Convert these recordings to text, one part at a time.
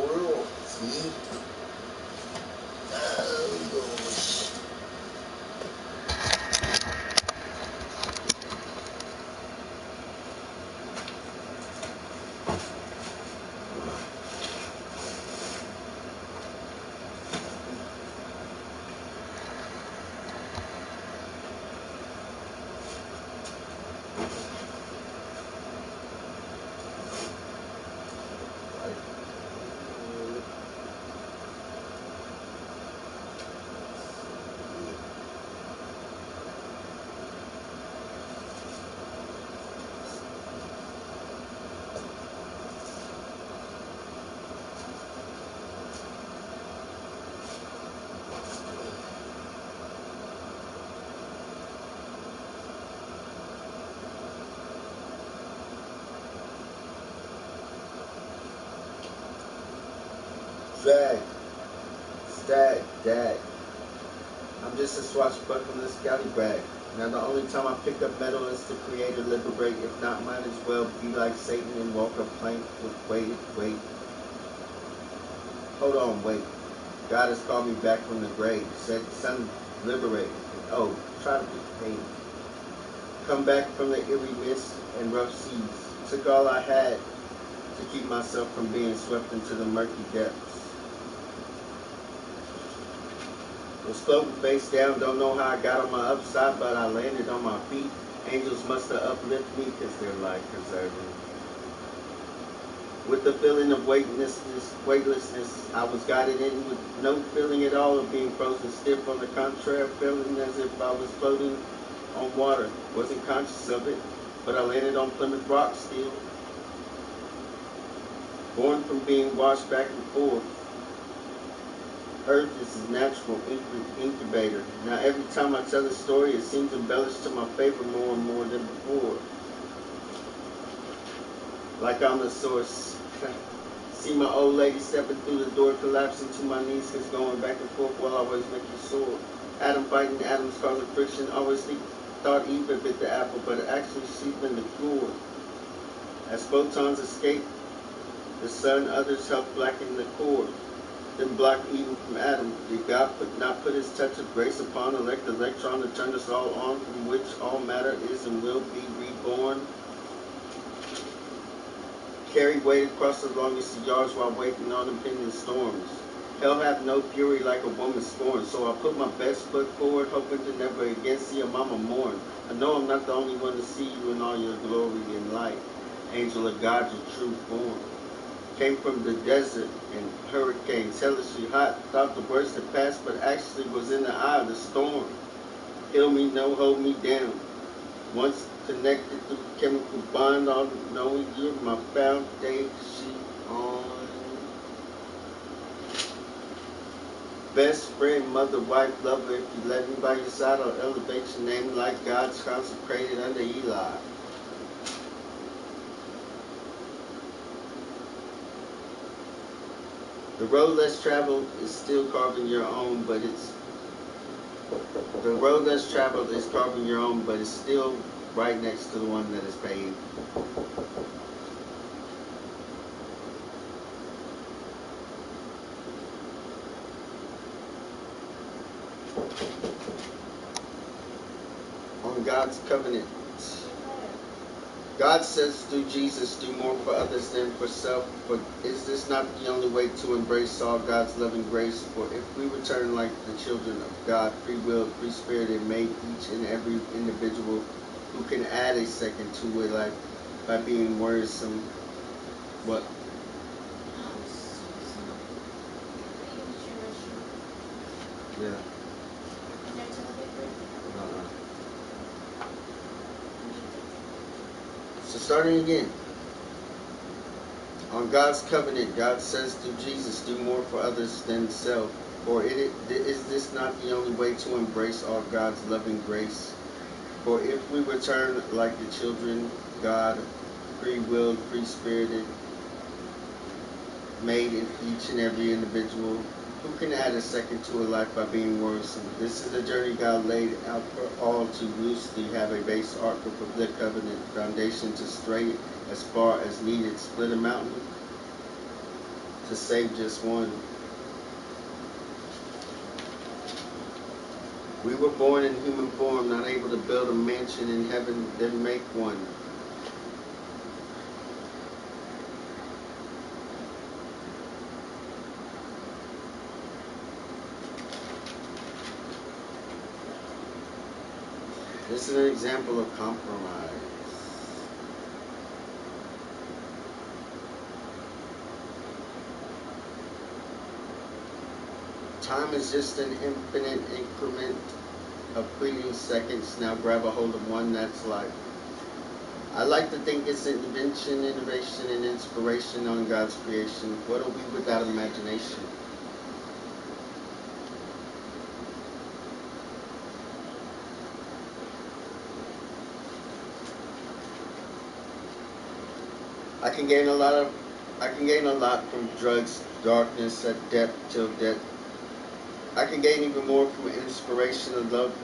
puro. See? Oh, gosh. Drag, stag, dag. I'm just a swashbuckling scallywag. Now the only time I pick up metal is to create or liberate. If not, might as well be like Satan and walk a plank with wait. Hold on, wait. God has called me back from the grave. Said, son, liberate. Oh, try to be paid. Come back from the eerie mist and rough seas. Took all I had to keep myself from being swept into the murky depths. Was floating face down, don't know how I got on my upside, but I landed on my feet. Angels must have uplifted me because they're life preserving. With the feeling of weightlessness, I was guided in with no feeling at all of being frozen stiff. On the contrary, feeling as if I was floating on water. Wasn't conscious of it, but I landed on Plymouth Rock still. Born from being washed back and forth. Earth is a natural incubator. Now every time I tell a story, it seems embellished to my favor more and more than before. Like I'm the source. See my old lady stepping through the door, collapsing to my knees, cause going back and forth will always make you sore. Atom fighting atoms causing friction. Always thought Eve had bit the apple, but actually she's been the cure. As photons escape the sun, others help blacken the core. Then block Eden from Adam. Did God not put his touch of grace upon elect electron to turn us all on, from which all matter is and will be reborn? Carry weight across the longest yards while waiting on impending storms. Hell hath no fury like a woman scorned, so I put my best foot forward, hoping to never again see a mama mourn. I know I'm not the only one to see you in all your glory and light. Angel of God, your true form. Came from the desert and hurricanes, hellishly hot. Thought the worst had passed, but actually was in the eye of the storm. Heal me, no, hold me down. Once connected through chemical bond, all knowing you're my foundation on. Best friend, mother, wife, lover, if you let me by your side, I'll elevate your name like God's consecrated under Eli. The road less traveled is still carving your own, but it's the road less traveled is carving your own, but it's still right next to the one that is paved. On God's covenant. God says through Jesus, do more for others than for self. But is this not the only way to embrace all God's loving grace? For if we return like the children of God, free-willed, free-spirited, made each and every individual who can add a second to a life by being worrisome. What? Yeah. So starting again. On God's covenant, God says through Jesus, do more for others than self. For is this not the only way to embrace all God's loving grace? For if we return like the children, God, free-willed, free-spirited, made in each and every individual, who can add a second to a life by being worrisome? This is a journey God laid out for all to loosely have a base arc of the covenant, foundation to stray as far as needed, split a mountain to to save just one. We were born in human form, not able to build a mansion in heaven, then make one. This is an example of compromise. Time is just an infinite increment of fleeting seconds. Now grab a hold of one, that's life. I like to think it's invention, innovation, and inspiration on God's creation. What are we without imagination? I can gain a lot from drugs, darkness, at depth till death. I can gain even more from inspiration of love,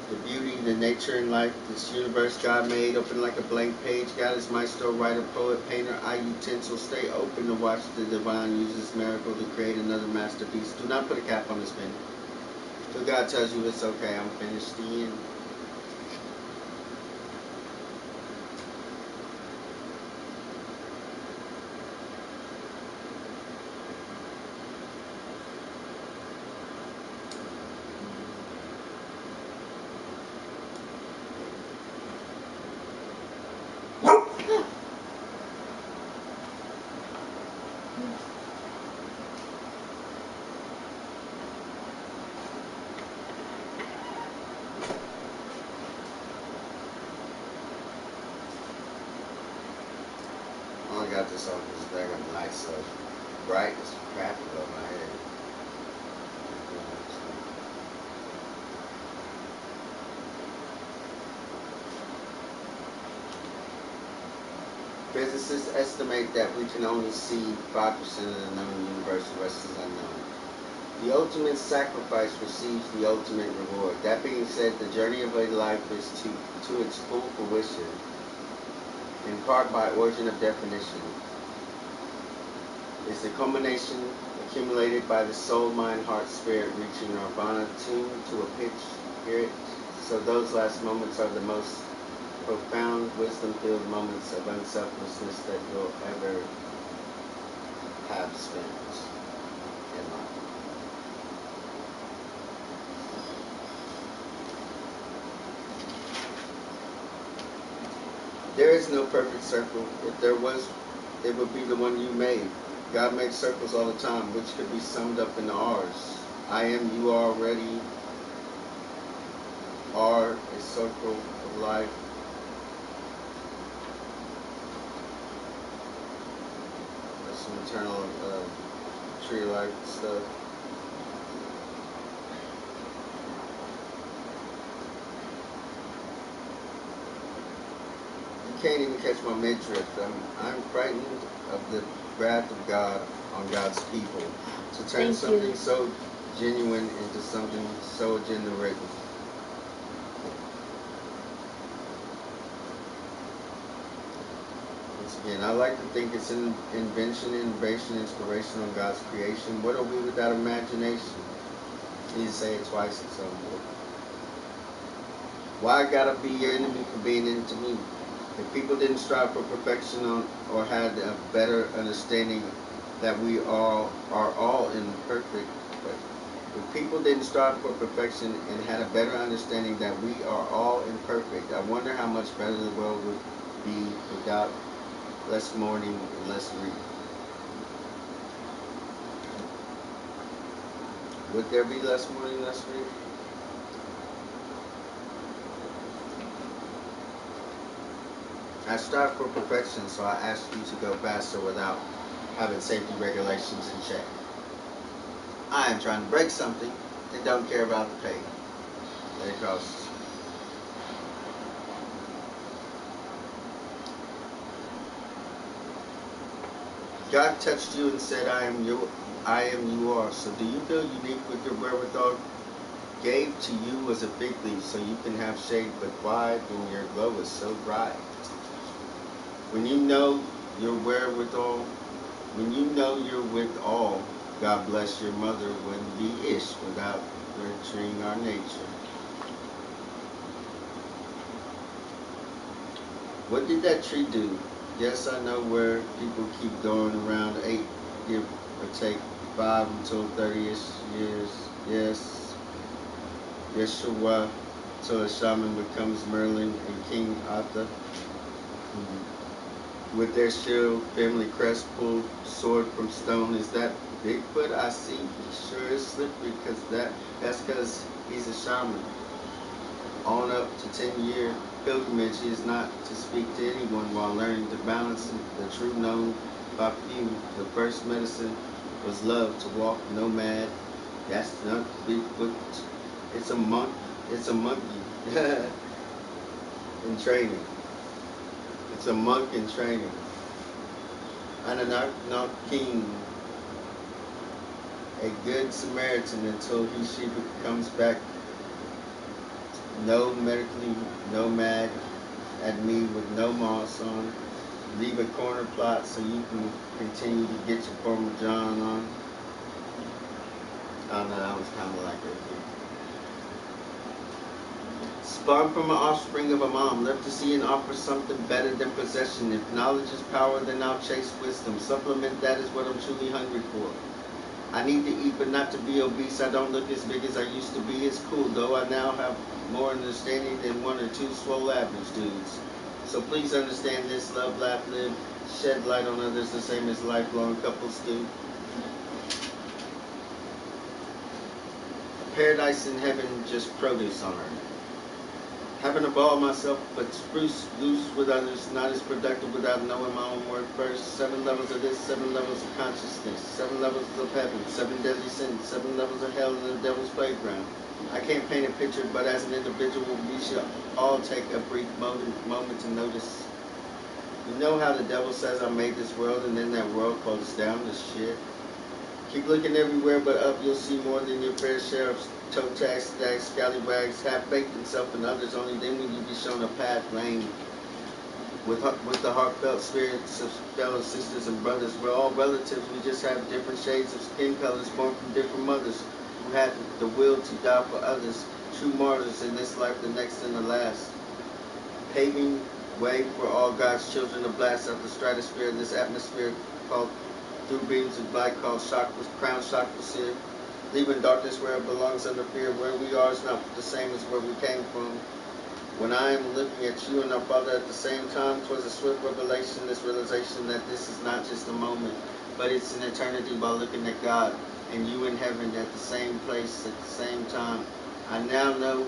the beauty, the nature and life, this universe God made, open like a blank page. God is maestro, writer, poet, painter, eye utensil. Stay open to watch the divine use this miracle to create another masterpiece. Do not put a cap on this pen. Till God tells you it's okay, I'm finished. The end. I got this off this bag of light so bright as crap above my head. Physicists estimate that we can only see 5% of the known universe, the rest is unknown. The ultimate sacrifice receives the ultimate reward. That being said, the journey of a life is to its full fruition, in part by origin of definition, is the culmination accumulated by the soul, mind, heart, spirit, reaching nirvana, tuned to a pitch, hear it. So those last moments are the most profound, wisdom-filled moments of unselflessness that you'll ever have spent in life. There is no perfect circle. If there was, it would be the one you made. God makes circles all the time, which could be summed up in ours. I am, you already are a circle of life. That's some eternal tree life stuff. You can't even catch my midriff. I'm frightened of the wrath of God on God's people. To turn something so genuine into something so agenda written. Once again, I like to think it's an invention, innovation, inspiration on God's creation. What are we without imagination? Please say it twice at some point. Why I gotta be your enemy for being into me? If people didn't strive for perfection or had a better understanding that we all are all imperfect, but if people didn't strive for perfection and had a better understanding that we are all imperfect, I wonder how much better the world would be without less mourning and less grief. Would there be less mourning, less grief? I strive for perfection, so I ask you to go faster without having safety regulations in check. I am trying to break something and don't care about the pay that it costs. God touched you and said, I am you are. So do you feel unique with your wherewithal? Gave to you as a fig leaf so you can have shade, but why when your glow is so bright? When you know your wherewithal, When you know you're with all, God bless your mother wouldn't be ish without nurturing our nature. What did that tree do? Yes, I know where people keep going around 8, give or take 5 until 30-ish years. Yes, Yeshua, till a shaman becomes Merlin and King Arthur. With their shield, family crest, pulled sword from stone. Is that Bigfoot I see? He sure is slippery that's because he's a shaman. On up to 10-year pilgrimage is not to speak to anyone while learning to balance the true known by few. The first medicine was love to walk nomad. That's not Bigfoot. It's a monk. It's a monkey in training. It's a monk in training. Anak King, a good Samaritan until she comes back. No medically nomad at me with no moss on. Leave a corner plot so you can continue to get your Parmesan on. I don't know, that was kind of like it. Spawned from an offspring of a mom, left to see and offer something better than possession. If knowledge is power, then I'll chase wisdom. Supplement that is what I'm truly hungry for. I need to eat, but not to be obese. I don't look as big as I used to be. It's cool, though. I now have more understanding than 1 or 2 swole average dudes. So please understand this. Love, laugh, live. Shed light on others the same as lifelong couples do. Paradise in heaven, just produce on earth. Having a ball myself, but spruce loose with others, not as productive without knowing my own work first. 7 levels of this, 7 levels of consciousness, 7 levels of heaven, 7 deadly sins, 7 levels of hell in the devil's playground. I can't paint a picture, but as an individual, we should all take a brief moment to notice. You know how the devil says I made this world, and then that world falls down to shit? Keep looking everywhere but up, you'll see more than your fair share of toe tags, stags, scallywags. Have faith in self and others, only then will you be shown a path lane. With the heartfelt spirits of fellow sisters and brothers, we're all relatives, we just have different shades of skin colors, born from different mothers, who had the will to die for others, true martyrs in this life, the next and the last. Paving way for all God's children to blast out the stratosphere in this atmosphere called through beams of light called crown chakras here, leaving darkness where it belongs under fear. Where we are is not the same as where we came from. When I am looking at you and our Father at the same time, 'twas a swift revelation, this realization that this is not just a moment, but it's an eternity by looking at God and you in heaven at the same place at the same time. I now know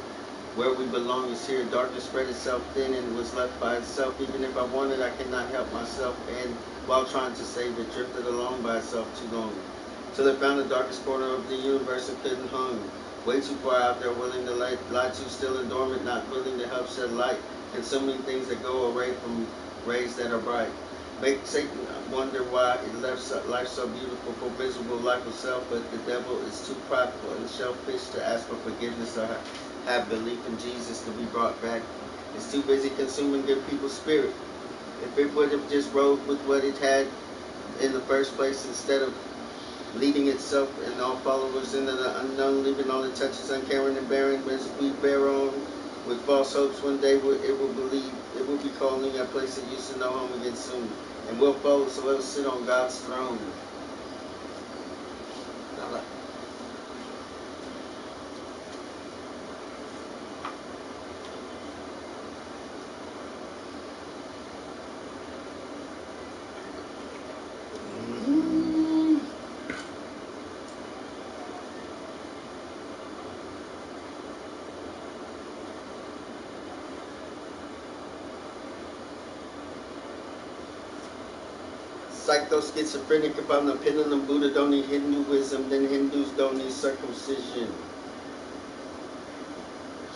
where we belong is here. Darkness spread itself thin and was left by itself. Even if I wanted, I cannot help myself, and while trying to save it, drifted along by itself too long. Till it found the darkest corner of the universe and couldn't hung. Way too far out there, willing to lie too still and dormant, not willing to help shed light. And so many things that go away from rays that are bright. Make Satan wonder why it left life so beautiful for visible life of self, but the devil is too prideful and selfish to ask for forgiveness or have belief in Jesus to be brought back. It's too busy consuming good people's spirit. If it would have just rode with what it had in the first place instead of leading itself and all followers into the unknown, leaving all it touches uncaring and barren, as we bear on with false hopes, one day it will believe, it will be calling a place it used to know home again soon. And we'll follow, so it'll sit on God's throne. Psycho-schizophrenic, if I'm the pendulum, Buddha don't need Hinduism, then Hindus don't need circumcision.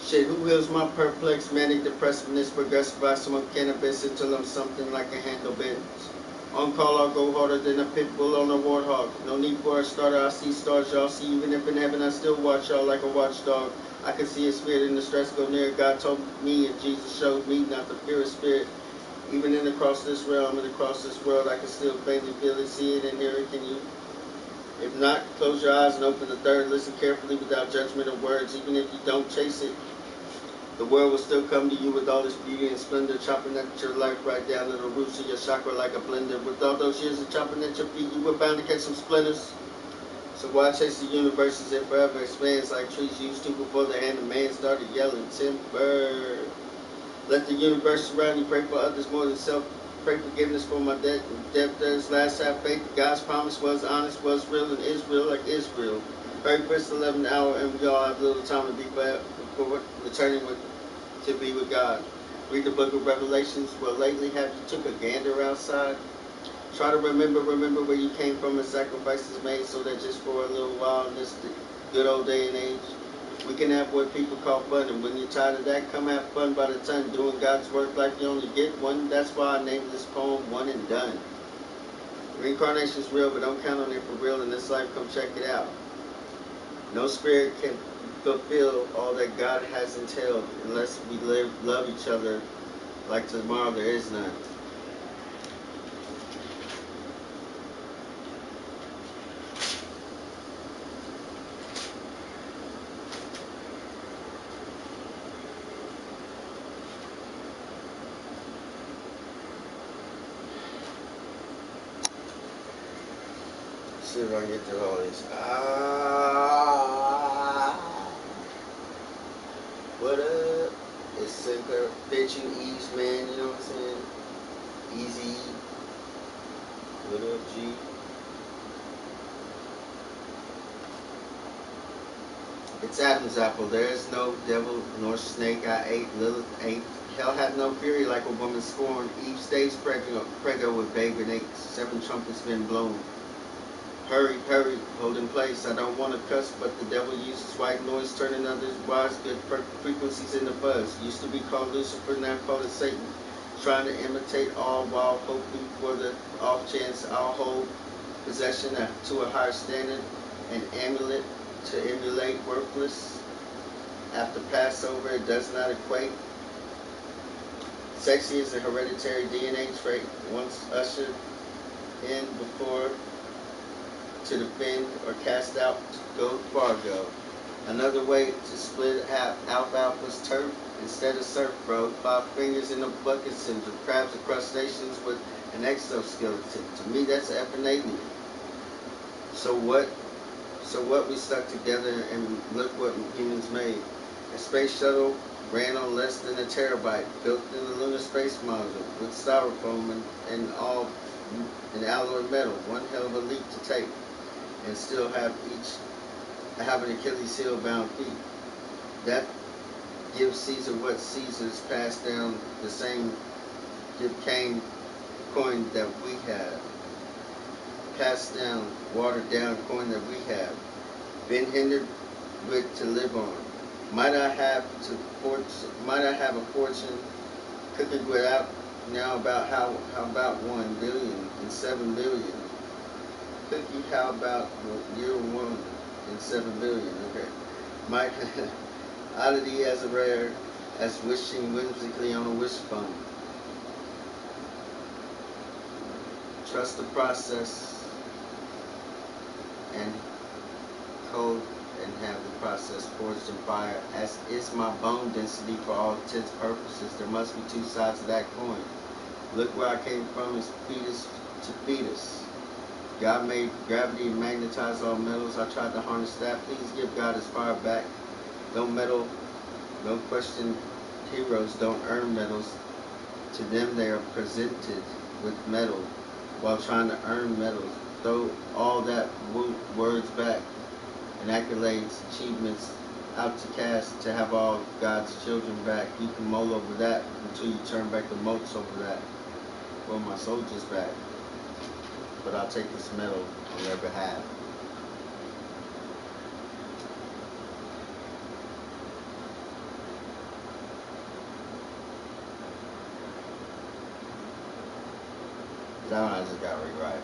Shit, who heals my perplexed, manic depressiveness, progressive I smoke cannabis until I'm something like a handle bent. On call, I'll go harder than a pit bull on a warthog. No need for a starter, I see stars, y'all see. Even if in heaven, I still watch y'all like a watchdog. I can see a spirit in the stress go near. God told me and Jesus showed me not to fear a spirit. Even in across this realm and across this world, I can still faintly feel it, see it, and hear it. Can you? If not, close your eyes and open the third. Listen carefully without judgment of words. Even if you don't chase it, the world will still come to you with all its beauty and splendor, chopping at your life right down to the roots of your chakra like a blender. With all those years of chopping at your feet, you were bound to catch some splinters. So why chase the universe as it forever expands like trees used to before the hand of man started yelling timber? Let the universe surround you. Pray for others more than self. Pray forgiveness for my debt. Debtors last have faith. God's promise was honest, was real, and is real like Israel. Very first 11th hour, and we all have little time to be before returning to be with God. Read the book of Revelations. Well, lately have you took a gander outside? Try to remember where you came from and sacrifices made so that just for a little while in this good old day and age, we can have what people call fun. And when you're tired of that, come have fun by the ton doing God's work like you only get one. That's why I named this poem One and Done. Reincarnation's real, but don't count on it for real in this life. Come check it out. No spirit can fulfill all that God has entailed unless we love each other like tomorrow there is none. See if I can get through all this. What up? It's Sinclair Bitchin' Ease, man, you know what I'm saying? Easy. What up, G? It's Adam's apple. There is no devil nor snake I ate. Lilith ain't. Hell had no fury like a woman scorned. Eve stays prego with babe and 7 trumpets been blown. Hurry, hurry, hold in place. I don't want to cuss, but the devil uses white noise, turning others wise, good frequencies in the buzz. Used to be called Lucifer, now call it Satan. Trying to imitate all while hoping for the off chance I'll hold possession to a higher standard. An amulet to emulate worthless. After Passover, it does not equate. Sexy is a hereditary DNA trait. Once ushered in before to defend or cast out to go Fargo. Another way to split alfalfa's turf instead of surf, bro. 5 fingers in a bucket syndrome. Crabs and crustaceans with an exoskeleton. To me, that's effing alien. So what? We stuck together and look what humans made. A space shuttle ran on less than a terabyte, built in the lunar space module with styrofoam and all an alloy metal. One hell of a leap to take. And still have an Achilles heel bound feet. That gives Caesar what Caesar's passed down, the same give Cain coin that we have. Passed down, watered down coin that we have. Been hindered with to live on. Might I have a fortune cooking without now about how about 1 billion and 7 billion? Cookie, how about year 1 and 7 billion? Okay. Might oddity as rare as wishing whimsically on a wishbone. Trust the process and code and have the process forged in fire, as is my bone density for all intents and purposes. There must be 2 sides of that coin. Look where I came from is fetus to fetus. God made gravity and magnetize all metals. I tried to harness that. Please give God his fire back. Don't meddle, no question. Heroes don't earn medals. To them they are presented with metal while trying to earn medals. Throw all that words back and accolades, achievements out to cast to have all God's children back. You can mull over that until you turn back the moats over that. Well, my soldiers back. But I'll take this medal on their behalf. That one I just got to rewrite.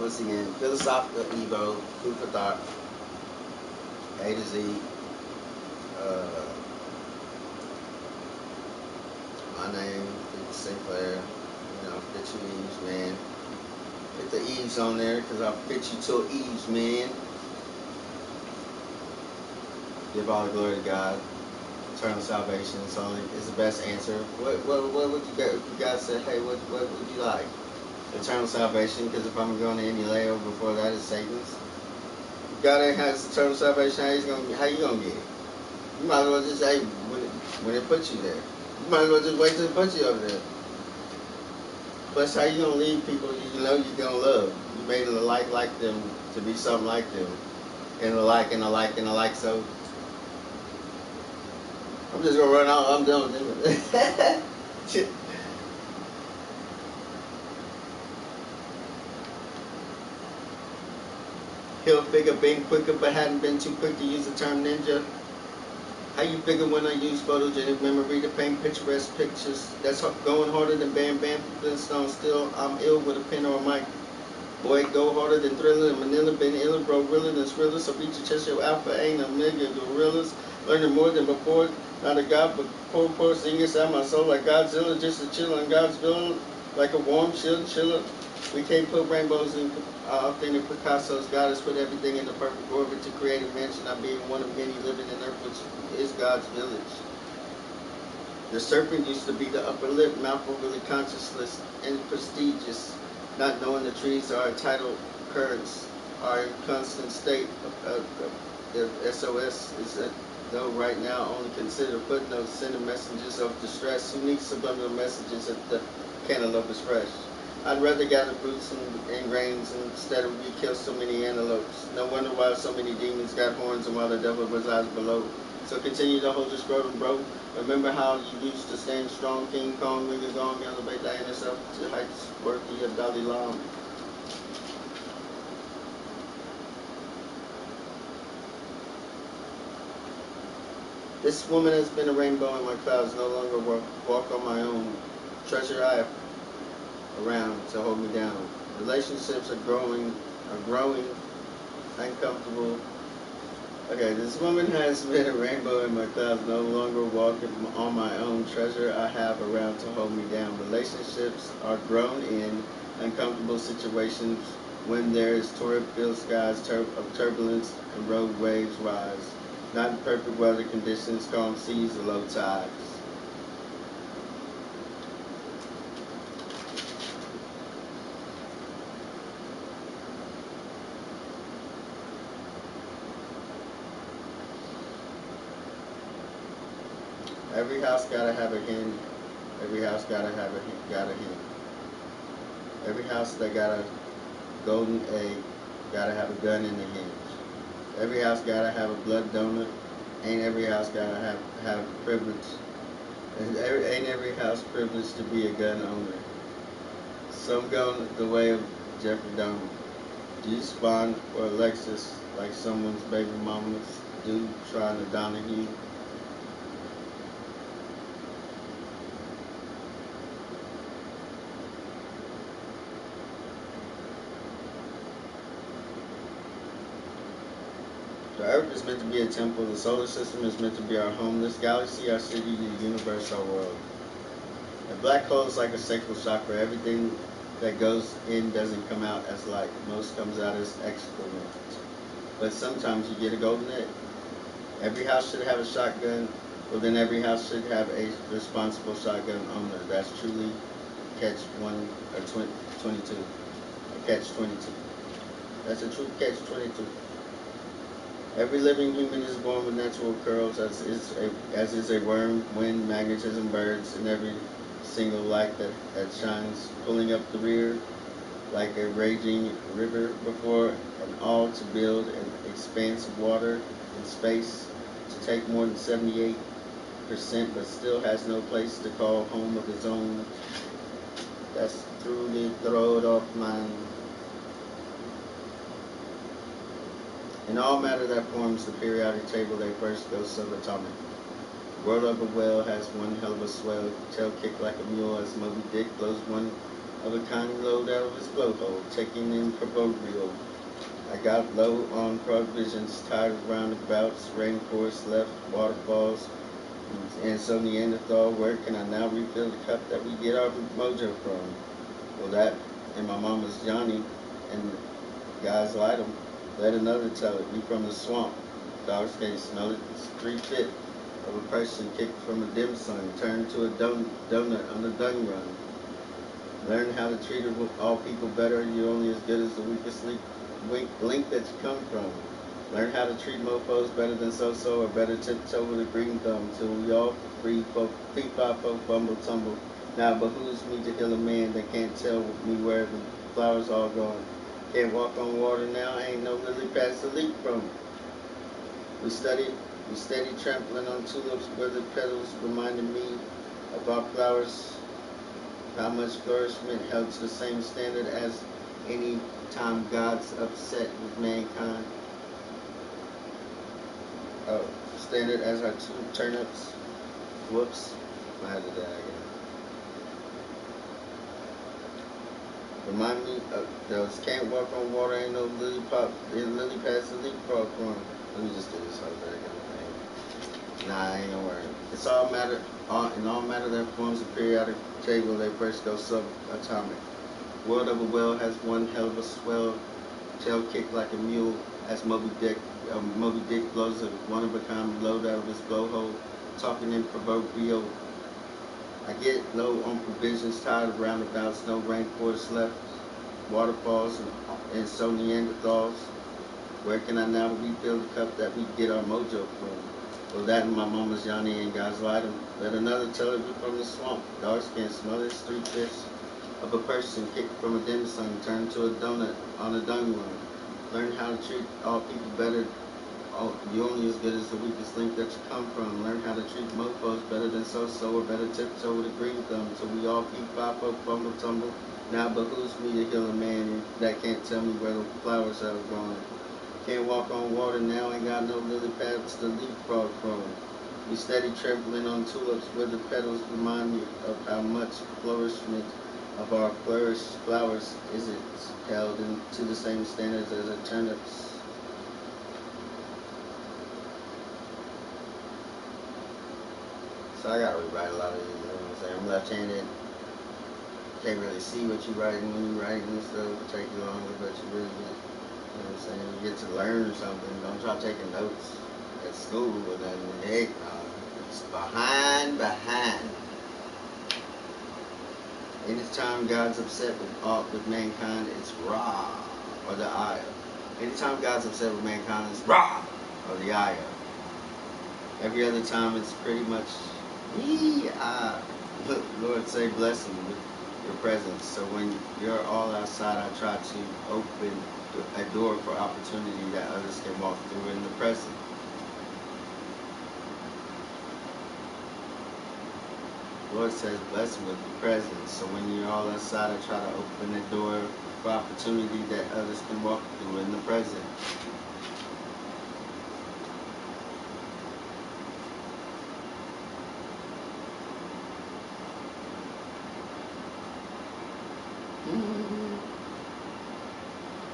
Once again, philosophical Evo, food for thought, A to Z. Uh, my name is Sinclair. You know, fit you Eves, man. Put the Eves on there because I'll fit you to Eves, man. Give all the glory to God. Eternal salvation is the best answer. What would you guys say? Hey, what would you like? Eternal salvation, because if I'm going to any layover before that is Satan's. God ain't has eternal salvation. How you gonna get it? You might as well just say when it puts you there. You might as well just wait till it puts you over there. Plus, how you gonna leave people you know you're gonna love? You made it like them to be something like them, and alike and alike and alike. So I'm just gonna run out. I'm done with it. He'll figure being quicker, but hadn't been too quick to use the term ninja. How you figure when I use photogenic memory to paint picturesque pictures? That's going harder than Bam Bam Flintstone. Still, I'm ill with a pen or a mic. Boy, go harder than Thriller and Manila. Been iller, bro, realer than Thriller. So reach your chest, your alpha ain't a million gorillas. Learning more than before. Not a god, but poor sing inside my soul like Godzilla. Just a chill on God's villa. Like a warm chiller. We can't put rainbows in authentic Picasso's God has put everything in the perfect orbit to create a mansion. I being one of many living in earth, which is God's village. The serpent used to be the upper lip, mouth overly conscienceless and prestigious, not knowing the trees are tidal currents, are in constant state of SOS is that though right now only consider footnotes, sending messages of distress. Who needs subliminal messages if the cantaloupe is fresh? I'd rather gather fruits and grains instead of we kill so many antelopes. No wonder why so many demons got horns and while the devil resides below. So continue to hold your scrotum, bro. Remember how you used to stand strong, King Kong, when you're gone, elevate thy inner self to heights worthy of Dalai Lama. This woman has been a rainbow in my clouds, no longer walk on my own. Treasure I have around to hold me down. Relationships are growing uncomfortable. Okay, this woman has been a rainbow in my clouds, no longer walking on my own. Treasure I have around to hold me down. Relationships are grown in uncomfortable situations when there is torrid-filled skies of turbulence and road waves rise. Not in perfect weather conditions, calm seas or low tides. Every house gotta have a hen. Every house gotta have got a hen. Every house that got a golden egg gotta have a gun in the hinge. Every house gotta have a blood donor. Ain't every house gotta have privilege. Ain't every house privileged to be a gun owner. Some go the way of Jeffrey Dahmer. Do you spawn for Alexis like someone's baby mama's dude trying to Donahue? The Earth is meant to be a temple. The solar system is meant to be our home. This galaxy, our city, the universe, our world. A black hole is like a sacral chakra. Everything that goes in doesn't come out as light. Most comes out as excrement. But sometimes you get a golden egg. Every house should have a shotgun. Well, then every house should have a responsible shotgun owner. That's truly catch 22. Catch 22. That's a true catch 22. Every living human is born with natural curls, as is a worm, wind, magnetism, birds, and every single light that shines, pulling up the rear like a raging river before an all to build an expanse of water and space to take more than 78%, but still has no place to call home of its own. That's truly throwed off mine. In all matter that forms the periodic table, they first go subatomic. World of a whale has one hell of a swell, tail kick like a mule as Moby Dick blows one of a kind load out of his blowhole, taking in proverbial. I got low on provisions, tired of roundabouts, rainforests left, waterfalls, and so Neanderthal, where can I now refill the cup that we get our mojo from? Well, that and my mama's Johnny, and guys like 'em. Let another tell it, we from the swamp. Dogs can't smell it. It's 3/5 of a person kicked from a dim sum, turned to a donut on the dung run. Learn how to treat all people better. You're only as good as the weakest link that you come from. Learn how to treat mofos better than so-so, or better tiptoe with a green thumb, till we all free folk, fee-fi folk, bumble tumble. Now it behooves me to heal a man that can't tell me where the flowers all gone. Can't walk on water now, ain't no lily past the leap from. We studied, we steady trampling on tulips where the petals reminded me of our flowers, how much flourishment held to the same standard as any time God's upset with mankind. Oh, standard as our two turnips. Whoops. I had to die again. Remind me of those can't walk on water, ain't no lily pads the leapfrog form. Let me just do this whole thing again. Nah, I ain't gonna worry. It's all matter, in all matter that forms a periodic table, they first go subatomic. World of a Whale has one hell of a swell, tail kicked like a mule, as Moby Dick blows a one-of-a-kind load out of his blowhole, talking in proverbial. I get low on provisions, tired of roundabouts, no rainforests left, waterfalls, and so Neanderthals. Where can I now refill the cup that we get our mojo from? Well, that and my mama's Yanni and guys light 'em. Let another tell it we from the swamp. Dogs can't smell it. It's 3/5 of a person kicked from a dim sum, turned to a donut on a dung run. Learn how to treat all people better. You're only as good as the weakest link that you come from. Learn how to treat mofos better than so-so, or better tiptoe with a green thumb, till we all peep, pop up, fumble, tumble. Now it behooves me to heal a man that can't tell me where the flowers are growing. Can't walk on water now, ain't got no lily pads to leapfrog from. We steady trampling on tulips where the petals remind me of how much flourishment of our flourished flowers is it held to the same standards as a turnip's. So I gotta rewrite a lot of these, you know what I'm saying? I'm left-handed, can't really see what you're writing when you're writing and stuff. It'll take you longer, but you really get, you know what I'm saying? You get to learn something. Don't try taking notes at school or nothing. Heck no. It's behind. Anytime God's upset with mankind, it's Ra, or the Ayah. Anytime God's upset with mankind, it's Ra, or the Ayah. Every other time, it's pretty much Lord, say blessing with your presence. So when you're all outside, I try to open a door for opportunity that others can walk through in the present. Lord says blessing with your presence. So when you're all outside, I try to open a door for opportunity that others can walk through in the present.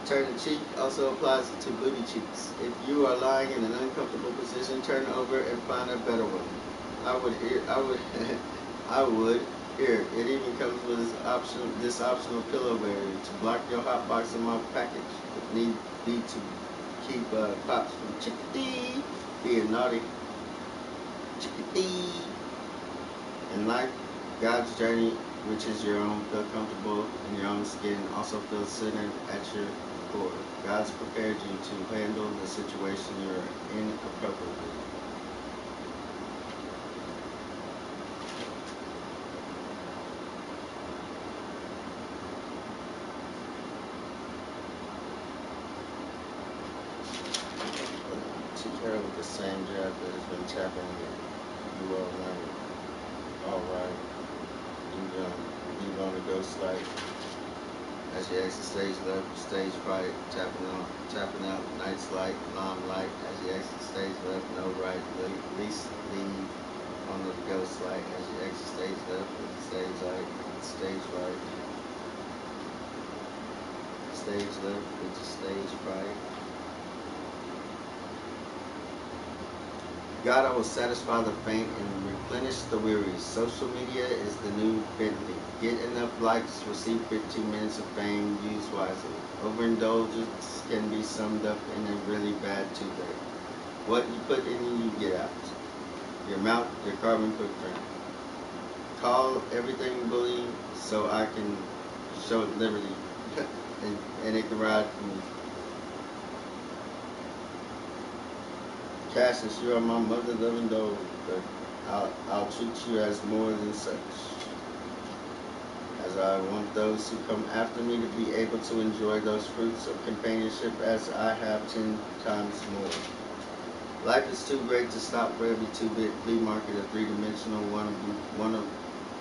Turn the cheek also applies to booty cheeks. If you are lying in an uncomfortable position, turn over and find a better one. I would. Here, it even comes with this optional pillow barrier to block your hot box in my package. If need be to keep pops from chickadee being naughty. Chickadee. In life, God's journey, which is your own, feel comfortable in your own skin, also feel centered at your core. God's prepared you to handle the situation you're in appropriately. Teach her with the same jab that has been tapping you all night. Alright. Leave on the ghost light. As you exit stage left, stage right, tapping out, night's light, long light. As you exit stage left, no right, least leave on the ghost light. As you exit stage left, stage right, stage right. stage left with the stage right. God, I will satisfy the faint and replenish the weary. Social media is the new Bentley. Get enough likes, receive 15 minutes of fame, use wisely. Overindulgence can be summed up in a really bad toothache. What you put in you get out. Your mouth, your carbon footprint. Call everything bullying so I can show it liberty and it can ride for me. Cassius, you are my mother loving dog, but I'll treat you as more than such. As I want those who come after me to be able to enjoy those fruits of companionship as I have 10 times more. Life is too great to stop for every two-bit flea market of three-dimensional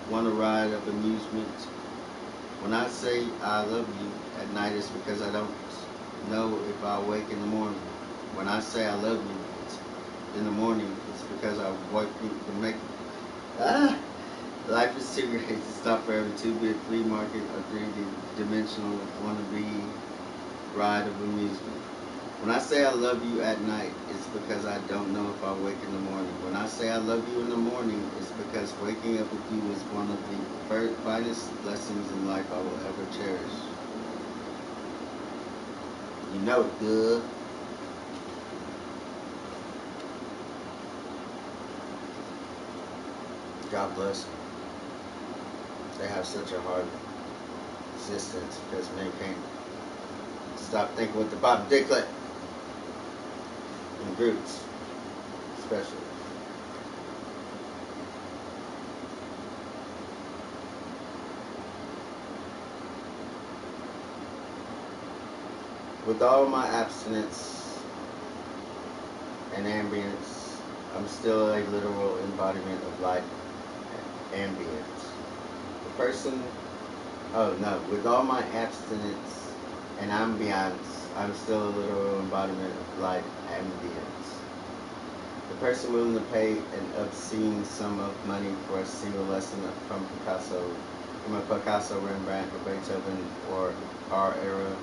want a ride of amusement. When I say I love you at night, it's because I don't know if I'll wake in the morning. When I say I love you in the morning, it's because I wake to make. Ah! Life is too great to stop for every two-bit flea market or three-dimensional wannabe ride of amusement. When I say I love you at night, it's because I don't know if I'll wake in the morning. When I say I love you in the morning, it's because waking up with you is one of the finest blessings in life I will ever cherish. You know it, good. God bless them. They have such a hard existence because men can't stop thinking with the bottom dicklet in groups, especially. With all my abstinence and ambience, I'm still a literal embodiment of life ambience. The person, oh no, with all my abstinence and ambience, I'm still a literal embodiment of life ambience. The person willing to pay an obscene sum of money for a single lesson from a Picasso, Rembrandt, or Beethoven, or our era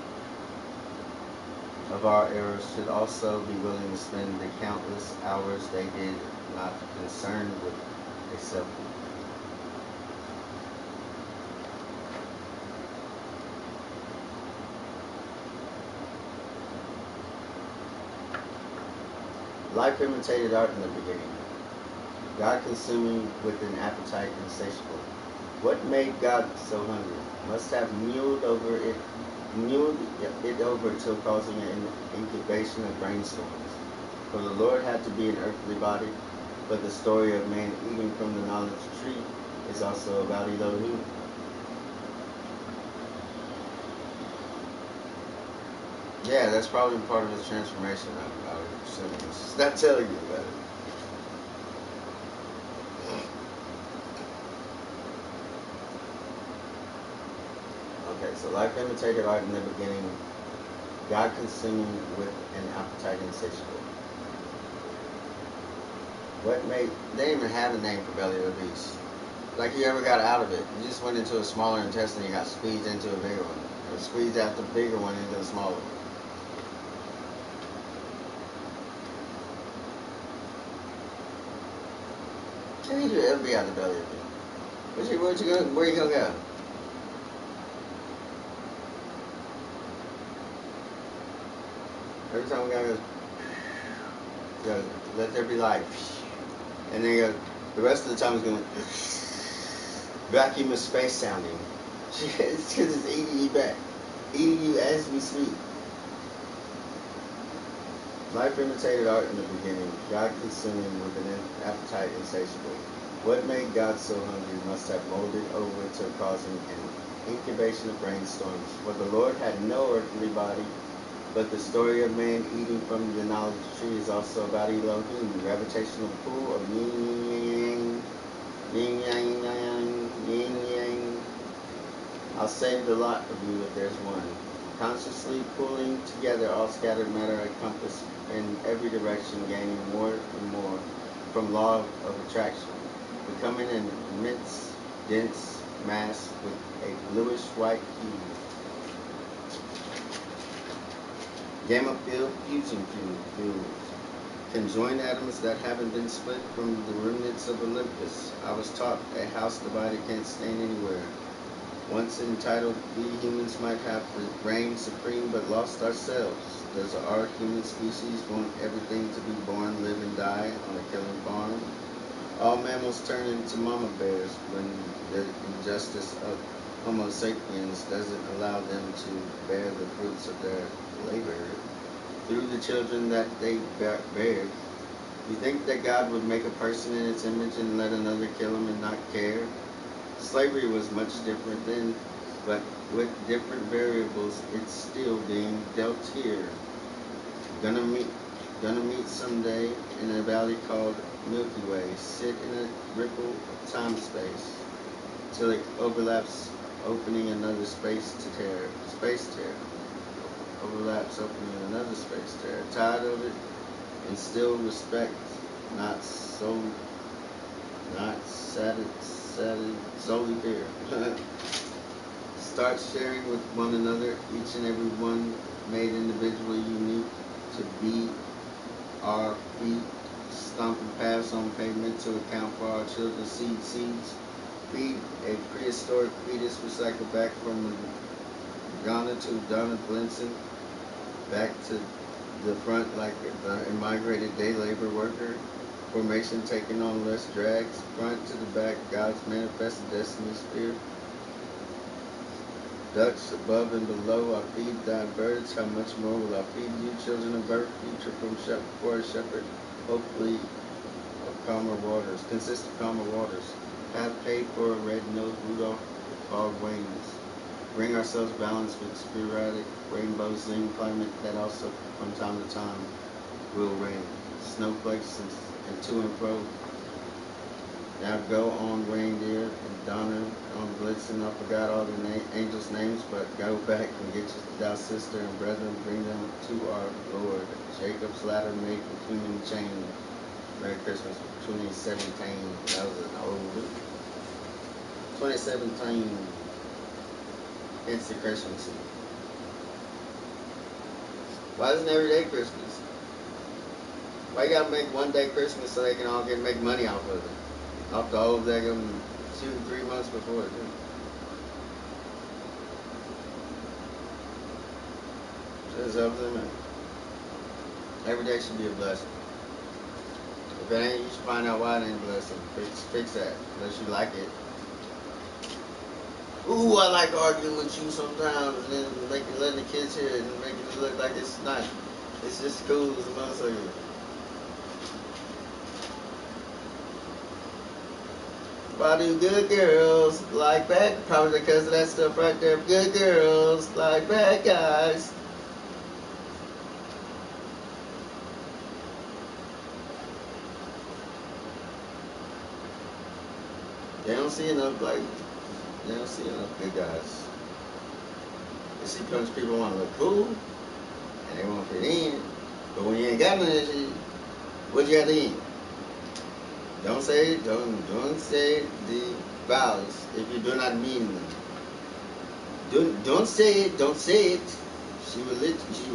should also be willing to spend the countless hours they did not concerned with a selfie. Life imitated art in the beginning. God consuming with an appetite insatiable. What made God so hungry? Must have muled it over till causing an incubation of brainstorms. For the Lord had to be an earthly body, but the story of man eating from the knowledge tree is also about Elohim. Yeah, that's probably part of his transformation. I would assume. It's just not telling you about it. Okay, so life imitated art in the beginning, God consuming with an appetite insatiable. What made, they didn't even have a name for belly of the beast. Like you ever got out of it. You just went into a smaller intestine, you got squeezed into a bigger one. Or squeezed out the bigger one into the smaller one. Can you ever be out of the belly of the beast? Where you gonna go? Every time we gotta let there be light. And then the rest of the time it's going to vacuum of space sounding. It's because it's eating you back. Eating you as we speak. Life imitated art in the beginning, God consuming with an appetite insatiable. What made God so hungry must have molded over to causing an incubation of brainstorms. For the Lord had no earthly body, but the story of man eating from the knowledge tree is also about Elohim, the gravitational pull of yin yang. I'll save the lot of you if there's one. Consciously pulling together all scattered matter a compass in every direction, gaining more and more from law of attraction, becoming an immense, dense mass with a bluish white hue. Gamma fusion fuels can join atoms that haven't been split from the remnants of Olympus. I was taught a house divided can't stand anywhere. Once entitled, we humans might have reigned supreme but lost ourselves. Does our human species want everything to be born, live, and die on a killing farm? All mammals turn into mama bears when the injustice of Homo sapiens doesn't allow them to bear the fruits of their labor through the children that they bear. You think that God would make a person in its image and let another kill him and not care? Slavery was much different then, but with different variables, it's still being dealt here. Gonna meet, gonna meet someday in a valley called Milky Way. Sit in a ripple of time-space till it overlaps, opening another space tear. Overlaps, opening another space tear. Tired of it, and still respect, not so, not solely fear. Start sharing with one another, each and every one made individually unique to be our feet, stomping paths on pavement to account for our children's seeds. Feed a prehistoric fetus recycled back from Ghana to Donna Blinson, back to the front like an immigrated day labor worker. Formation taking on less drags, front to the back, God's manifested destiny sphere. Ducks above and below, I feed thy birds. How much more will I feed you, children of earth? Future from for a shepherd, hopefully of calmer waters, consist of calmer waters. Have paid for a red-nosed Rudolph with fog wings. Bring ourselves balanced with sporadic rainbow zing climate that also from time to time will rain. Snowflakes and to and fro. Now go on reindeer and Donner on Blitzen. I forgot all the angels' names, but go back and get thou sister and brethren, bring them to our Lord. Jacob's ladder made with human chain. Merry Christmas 2017. That was an old 2017. It's the Christmas. Why isn't every day Christmas? Why you gotta make one day Christmas so they can all make money off of it? Off the whole daggum 2-3 months before it. Just up to them. Every day should be a blessing. If it ain't, you should find out why it ain't a blessing. Fix that. Unless you like it. Ooh, I like arguing with you sometimes and then letting the kids hear it and making it look like it's not. It's just cool as a motherfucker. Why do good girls like bad? Probably because of that stuff right there. Good girls like bad guys. They don't see enough good guys. They see a bunch of people want to look cool and they want to fit in. But when you ain't got none of that shit, what you got to eat? Don't say the vowels if you do not mean them. Don't say it. She will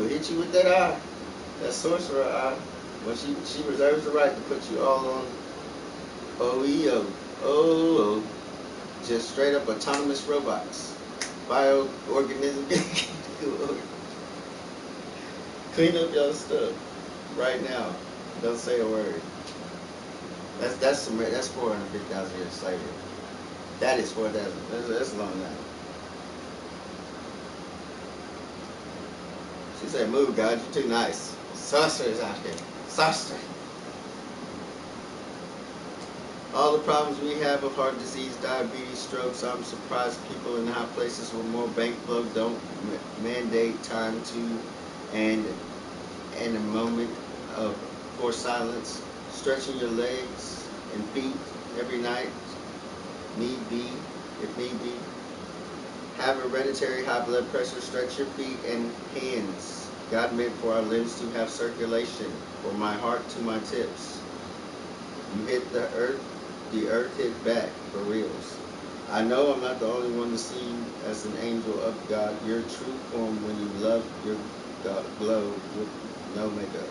hit you with that eye, that sorcerer eye. When she reserves the right to put you all on OEO. Oh, just straight up autonomous robots. Bioorganism. Clean up your stuff right now. Don't say a word. That's 450,000 years slavery. That is 4,000. That's a long time. She said, "Move, God, you're too nice." Sorcerers out here. Sorcerer. All the problems we have of heart disease, diabetes, strokes, I'm surprised people in high places with more bank flow don't mandate time to and a moment for silence. Stretching your legs and feet every night, if need be. Have hereditary high blood pressure, stretch your feet and hands. God meant for our limbs to have circulation, for my heart to my tips. You hit the earth hit back, for reals. I know I'm not the only one to see you as an angel of God, your true form when you love glow with no makeup.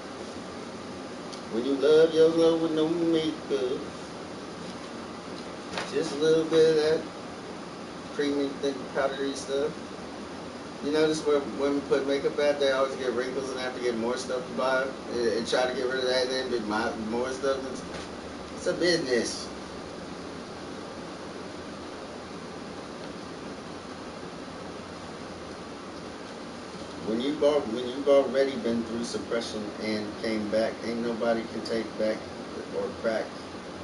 When you love your glow with no makeup, just a little bit of that creamy, thick, powdery stuff. You notice where women put makeup at, they always get wrinkles and have to get more stuff to buy and try to get rid of that and then buy more stuff. It's a business. When you've already been through suppression and came back, ain't nobody can take back or crack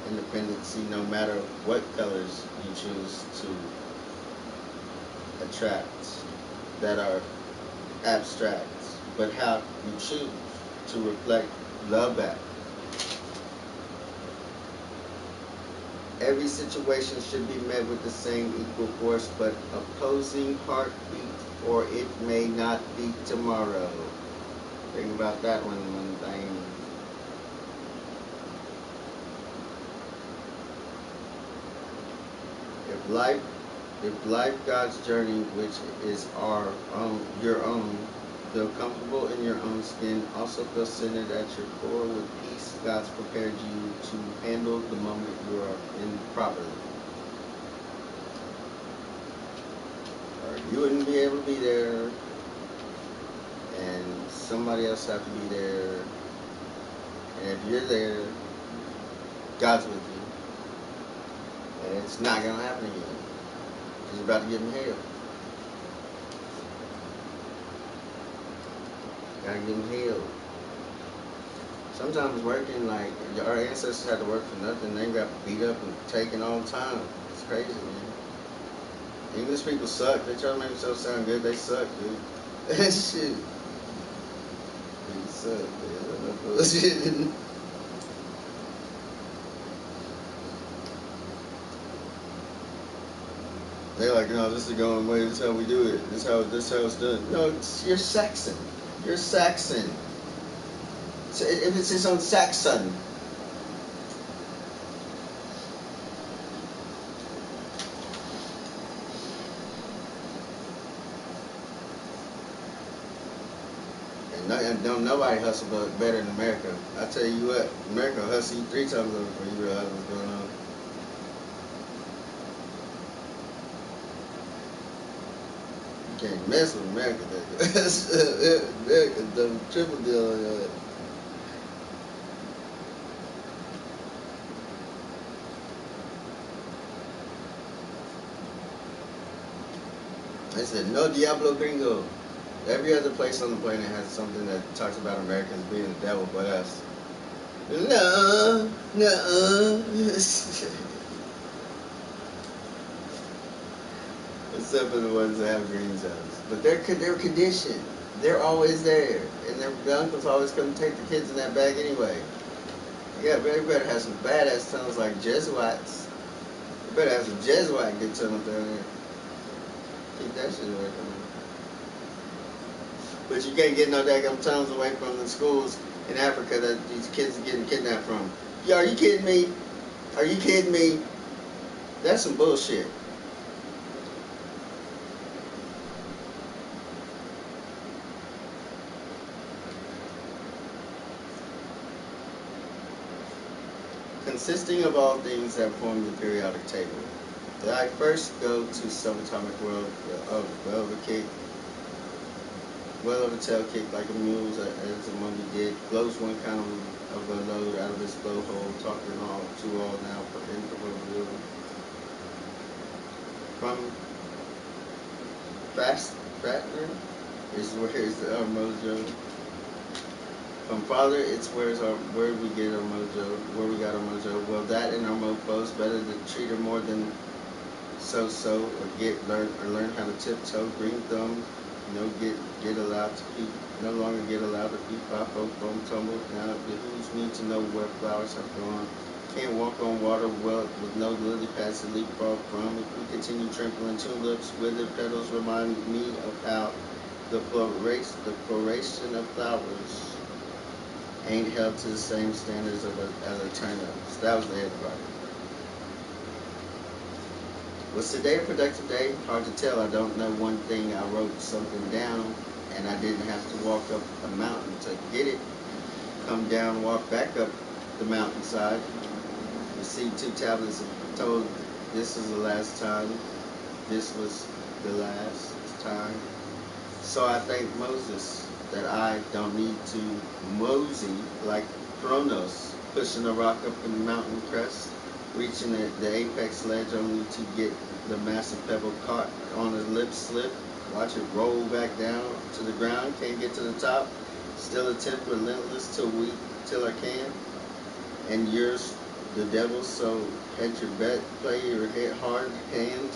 independency, no matter what colors you choose to attract that are abstract, but how you choose to reflect love back. Every situation should be met with the same equal force, but opposing heartbeat, or it may not be tomorrow. Think about that one thing. If life, if life, God's journey, which is your own, feel comfortable in your own skin, also feel centered at your core with peace, God's prepared you to handle the moment you are in properly. Or you wouldn't be able to be there, and somebody else have to be there. And if you're there, God's with you, and it's not gonna happen again. He's about to give him hell. Gotta give him hell. Sometimes working, like, our ancestors had to work for nothing. They got beat up and taken all the time. It's crazy, man. English people suck. They try to make themselves sound good. They suck, dude. Shit. They suck, man. Bullshit. They're like, no, this is the going way. This is how we do it. This is how it's done. No, you're Saxon. You're Saxon. So if it's his own Saxon. And don't nobody hustle better than America. I tell you what, America will hustle you 3 times over before you realize what's going on. You can't mess with America, nigga. America done triple deal on your ass. They said, no Diablo Gringo. Every other place on the planet has something that talks about Americans being the devil but us. No, no. Except for the ones that have green zones. But they're conditioned. They're always there. And their uncles always come take the kids in that bag anyway. Yeah, but you better have some badass tunnels like Jesuits. You better have some Jesuit good tunnels down there. Keep that shit away from them. But you can't get no daggum tunnels away from the schools in Africa that these kids are getting kidnapped from. Yeah, are you kidding me? Are you kidding me? That's some bullshit. Consisting of all things that form the periodic table. Did I first go to subatomic world of a kick? Well of a tail kick like a mule as a monkey did. Blows one kind of a load out of his blowhole, talking all to all now for infrared. From Fast Fatner is where our mojo. From Father, it's where we get our mojo, where we got our mojo. Well, that and our mofos, better to treat her more than so, or learn how to tiptoe, green thumb, get allowed to peep, no longer get allowed to peep by folk, foam tumble. Now it behooves me to know where flowers have gone. Can't walk on water well with no lily pads to leapfrog from. If we continue trampling tulips, withered petals remind me of how the floration of flowers ain't held to the same standards as a turnip. So that was the head part. Was today a productive day? Hard to tell. I don't know one thing. I wrote something down and I didn't have to walk up a mountain to get it. Come down, walk back up the mountainside, receive 2 tablets and told this is the last time, this was the last time. So I thank Moses that I don't need to mosey like Kronos, pushing a rock up in the mountain crest, reaching the apex ledge only to get the massive pebble caught on his lip slip, watch it roll back down to the ground, can't get to the top, still attempt relentless till I can. And yours, the devil, so hedge your bet, play your hard hand,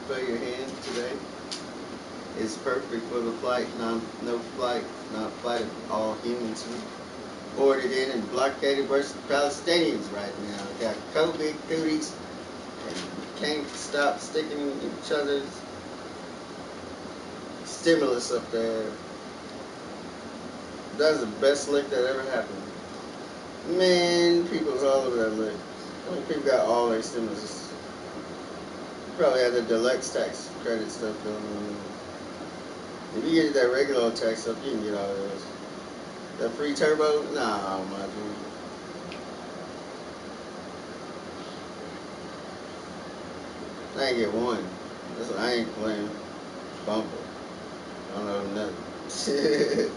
play your hand today. Is perfect for the flight, no flight, not flight of all humans. Boarded in and blockaded versus Palestinians right now. Got COVID cooties and can't stop sticking each other's stimulus up there. That's the best lick that ever happened. Man, people's all over that lick. I mean, people got all their stimulus. Probably had the deluxe tax credit stuff going on. If you get that regular old tax stuff, you can get all of those. That free turbo? Nah, my dude. I ain't get one. That's what I ain't playing. Bumper. I don't know nothing.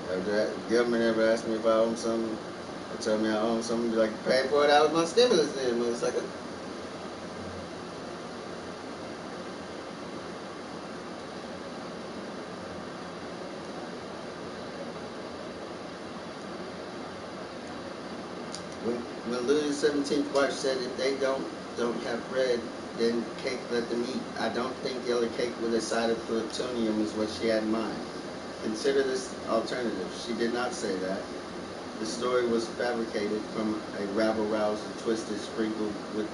After that, the government ever asked me if I own something, they tell me I own something, be like, pay for it out of my stimulus then, motherfucker. When Louis XVII's wife said if they don't have bread, then cake let them eat. I don't think yellow cake with a side of plutonium is what she had in mind. Consider this alternative. She did not say that. The story was fabricated from a rabble-rouser twisted sprinkled with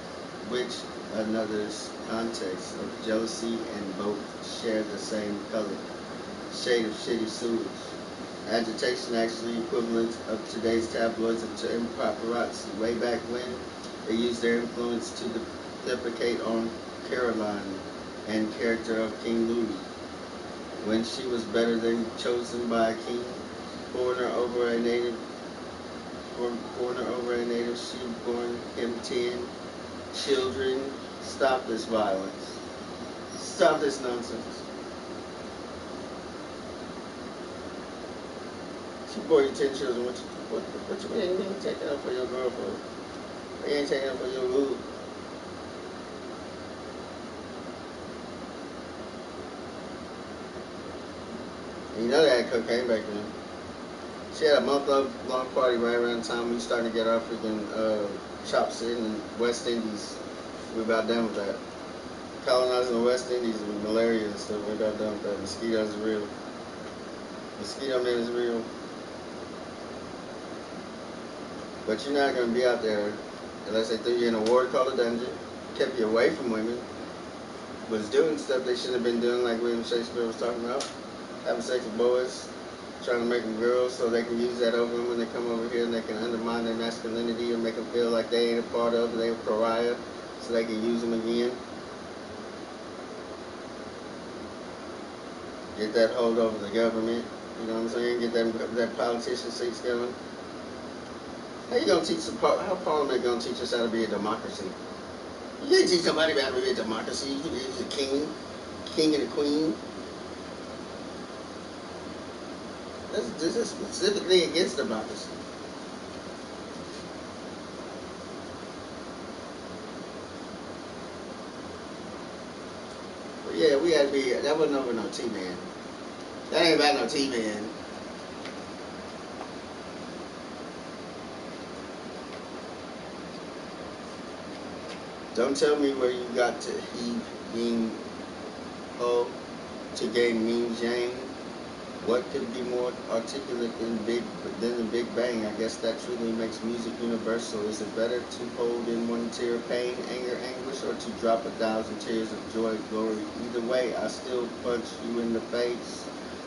which another's context of jealousy and both share the same color, shade of shitty sewage. Agitation actually equivalent of today's tabloids and to paparazzi. Way back when, they used their influence to deprecate on Caroline and character of King Louis. When she was better than chosen by a king, foreigner over a native, she born him 10 children. Stop this violence. Stop this nonsense. She bore you 10 children. What you mean? You ain't taking up for your girl for? You ain't taking up for your boo. And you know they had cocaine back then. She had a month-long party right around the time we started to get our freaking chops in West Indies. We about done with that. Colonizing the West Indies with malaria and stuff. We about done with that. Mosquitoes is real. Mosquito man is real. But you're not going to be out there unless they threw you in a ward called a dungeon, kept you away from women, was doing stuff they shouldn't have been doing, like William Shakespeare was talking about, having sex with boys, trying to make them girls so they can use that over them when they come over here and they can undermine their masculinity or make them feel like they ain't a part of it, they're a pariah, so they can use them again. Get that hold over the government, you know what I'm saying? Get that politician seats going. How you gonna teach how Parliament gonna teach us how to be a democracy? You can't teach somebody how to be a democracy. You can be a king and a queen. This is specifically against democracy. But yeah, we had to be. That wasn't over no T-Man. That ain't about no T-Man. Don't tell me where you got to heave Ying Ho to gain Ming Yang. What could be more articulate than the Big Bang? I guess that truly makes music universal. Is it better to hold in one tear of pain, anger, anguish, or to drop 1,000 tears of joy, glory? Either way, I still punch you in the face.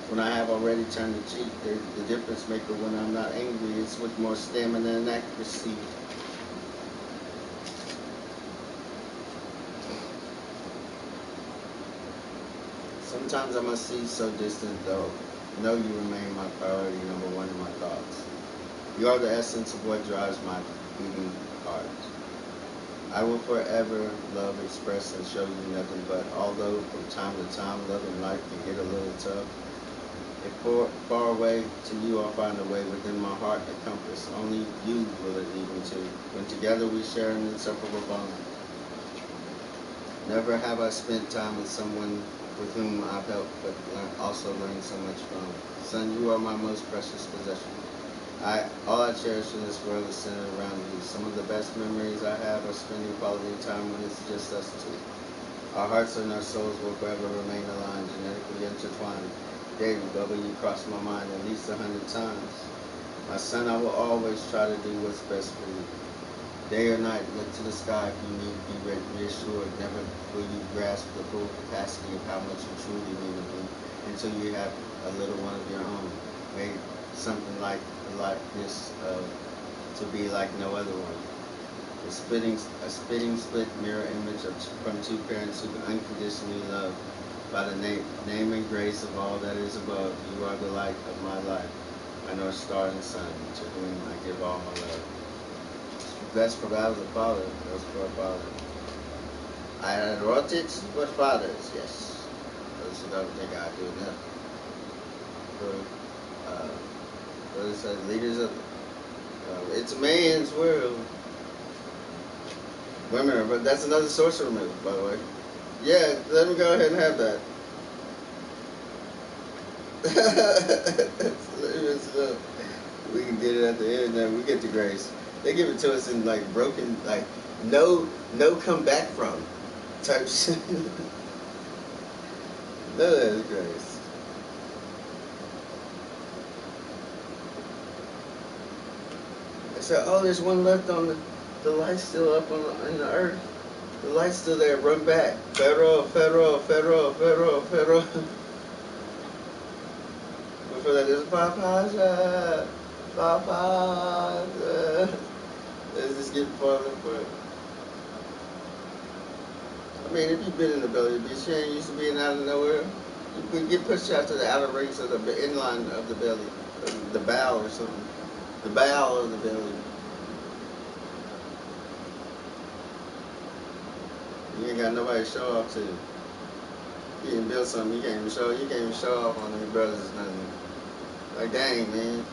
When I have already turned the cheek, the difference maker when I'm not angry is with more stamina and accuracy. Sometimes I must see so distant though. Know you remain my priority, number one in my thoughts. You are the essence of what drives my beating heart. I will forever love, express, and show you nothing but, although from time to time love and life can get a little tough. If far away to you, I'll find a way within my heart, a compass. Only you will it lead me to. When together we share an inseparable bond. Never have I spent time with someone with whom I've helped, but also learned so much from. Son, you are my most precious possession. All I cherish in this world is centered around you. Some of the best memories I have are spending quality time when it's just us two. Our hearts and our souls will forever remain aligned, genetically intertwined. Daily, Bubba, you crossed my mind at least 100 times. My son, I will always try to do what's best for you. Day or night, look to the sky if you need to be reassured. Never will you grasp the full capacity of how much you truly mean to me until you have a little one of your own, made something like the likeness of to be like no other one. A spitting split mirror image from two parents who unconditionally love. By the name and grace of all that is above, you are the light of my life, my north star and sun, to whom I give all my love. Blessed for God the Father, blessed for our Father. I wrote it for fathers, yes. Those who don't think I do enough. For, what is that? Leaders of, it's a man's world. Women, but that's another sorcerer move, by the way. Yeah, let me go ahead and have that. We can get it at the end, then we get the grace. They give it to us in like broken, like no come back from type shit. No, that's grace. I said, oh, there's one left on the light's still up in the earth. The light's still there. Run back. Federal, federal, federal, federal, federal. Before that, there's a Papaya. Papaya. Let's just get farther apart. I mean, if you've been in the belly of the beast, you ain't used to being out of nowhere. You could get pushed out to the outer rings of the inline of the belly, the bow or something. The bow of the belly. You ain't got nobody to show off to. You didn't build something you can't even show. You can't even show off on your brothers or nothing. Like, dang, man.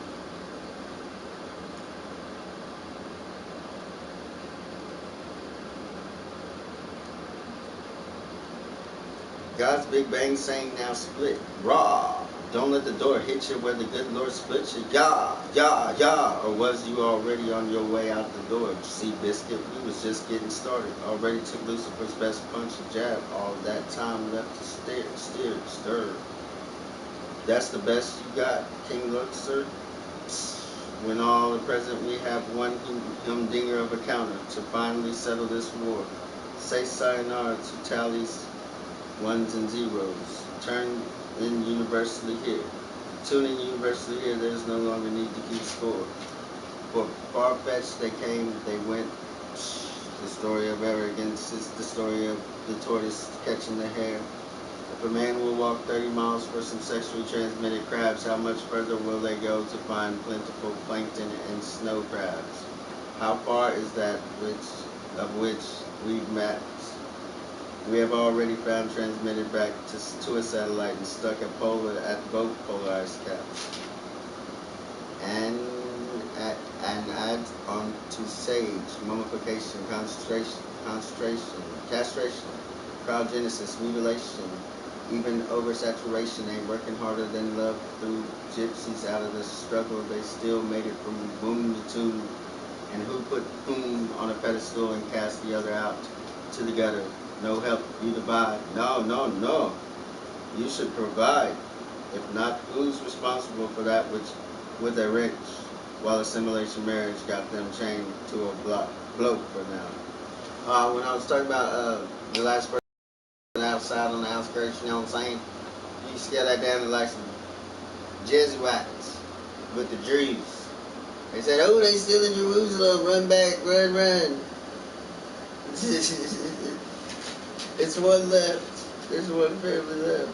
God's Big Bang saying now split. Raw. Don't let the door hit you where the good Lord splits you. Yah, yah, yah. Or was you already on your way out the door? See, Biscuit, we was just getting started. Already took Lucifer's best punch and jab. All that time left to stir. That's the best you got, King Luxor. When all the present we have one humdinger of a counter to finally settle this war. Say sayonara to tallies ones and zeros. Turn in universally here. Tune in universally here. There's no longer need to keep score. For far-fetched they came, they went. The story of arrogance is the story of the tortoise catching the hare. If a man will walk 30 miles for some sexually transmitted crabs, how much further will they go to find plentiful plankton and snow crabs? How far is that of which we've mapped? We have already found transmitted back to a satellite and stuck at both polar ice caps. And add on to sage, mummification, castration, cryogenesis, mutilation, even oversaturation ain't working harder than love threw gypsies out of the struggle. They still made it from womb to tomb. And who put whom on a pedestal and cast the other out to the gutter? No help, you divide. No, no, no. You should provide. If not, who's responsible for that which with a rich, while assimilation marriage got them chained to a bloke for now. When I was talking about the last person outside on the outskirts, you know what I'm saying? You scale that down to like some Jesuits with the Jews. They said, oh, they still in Jerusalem. Run back, run, run. It's one left. There's one family left.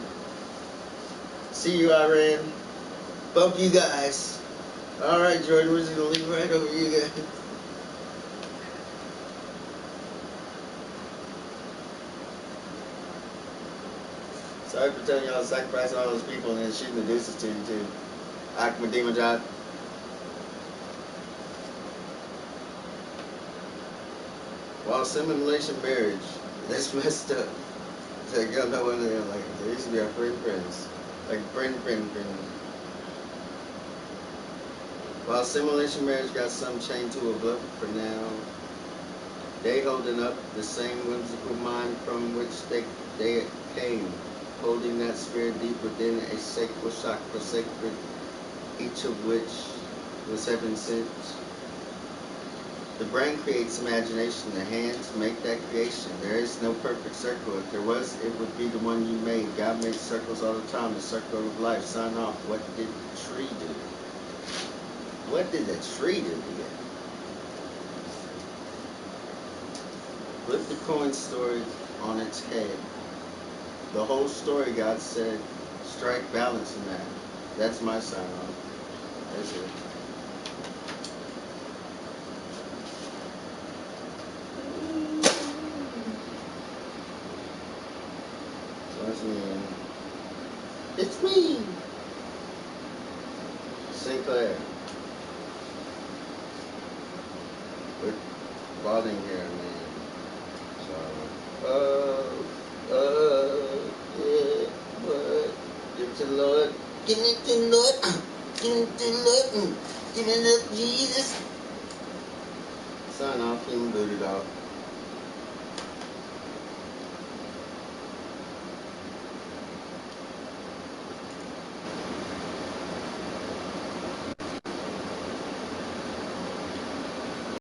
See you, Iran. Bump you guys. Alright, Jordan, we're just going to leave right over you guys. Sorry for telling y'all to sacrifice all those people and then shooting the deuces to you, too. Ahmadinejad. While simulation marriage, that's messed up. It's like, y'all know one of them, like, they used to be our friends. Like, friend. While simulation marriage got some chained to a book for now, they holding up the same whimsical mind from which they came, holding that spirit deep within a sacred chakra, sacred, each of which was heaven sent. The brain creates imagination. The hands make that creation. There is no perfect circle. If there was, it would be the one you made. God makes circles all the time. The circle of life. Sign off. What did the tree do? What did the tree do again? Flip the coin story on its head. The whole story, God said, strike balance in that. That's my sign off. That's it. That's me. It's me, Sinclair. With balding hair, man. So, yeah, but give it to the Lord. Give it to the Lord. Give it to the Lord. Give it up, Jesus. Sign off, human booted off.